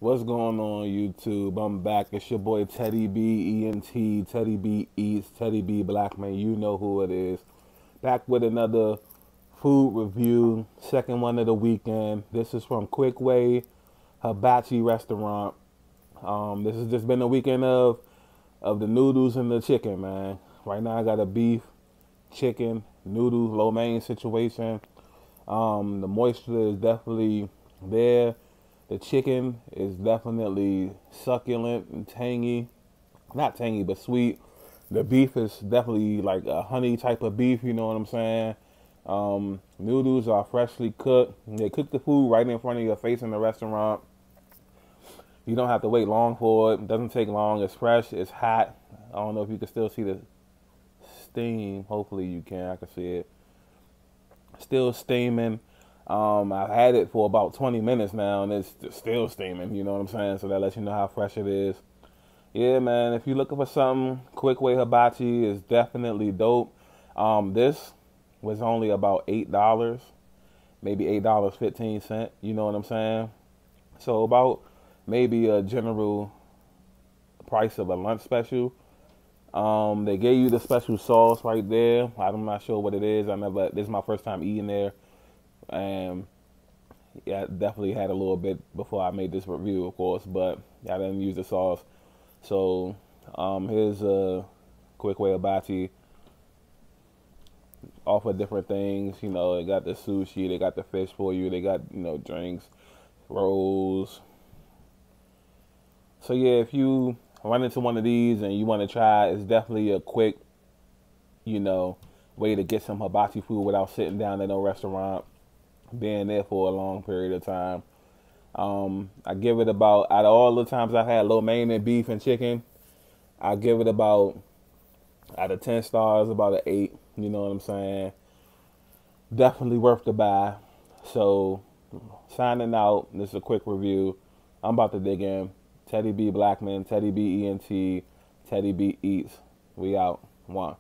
What's going on, YouTube? I'm back. It's your boy Teddy B, ENT, Teddy B Eats, Teddy B Blackman. You know who it is. Back with another food review, second one of the weekend. This is from Quickway Hibachi restaurant. This has just been a weekend of the noodles and the chicken, man. Right now I got a beef, chicken, noodle, lo mein situation. The moisture is definitely there. The chicken is definitely succulent and tangy. Not tangy, but sweet. The beef is definitely like a honey type of beef, you know what I'm saying? Noodles are freshly cooked. They cook the food right in front of your face in the restaurant. You don't have to wait long for it. It doesn't take long. It's fresh. It's hot. I don't know if you can still see the steam. Hopefully you can. I can see it. Still steaming. I've had it for about 20 minutes now, and it's still steaming, you know what I'm saying? So that lets you know how fresh it is. Yeah, man, if you're looking for something, Quickway Hibachi is definitely dope. This was only about $8, maybe $8.15, you know what I'm saying? So about maybe a general price of a lunch special. They gave you the special sauce right there. I'm not sure what it is. This is my first time eating there. And yeah, I definitely had a little bit before I made this review, of course, but I didn't use the sauce. So here's a Quickway Hibachi. Offer different things. You know, they got the sushi, they got the fish for you, they got, drinks, rolls. So yeah, if you run into one of these and you want to try, it's definitely a quick, way to get some hibachi food without sitting down at no restaurant, being there for a long period of time. I give it about, out of all the times I've had lo mein and beef and chicken, I give it about, out of 10 stars, about an 8. You know what I'm saying? Definitely worth the buy. So, signing out. This is a quick review. I'm about to dig in. Teddy B Blackman, Teddy B ENT, Teddy B Eats. We out. One.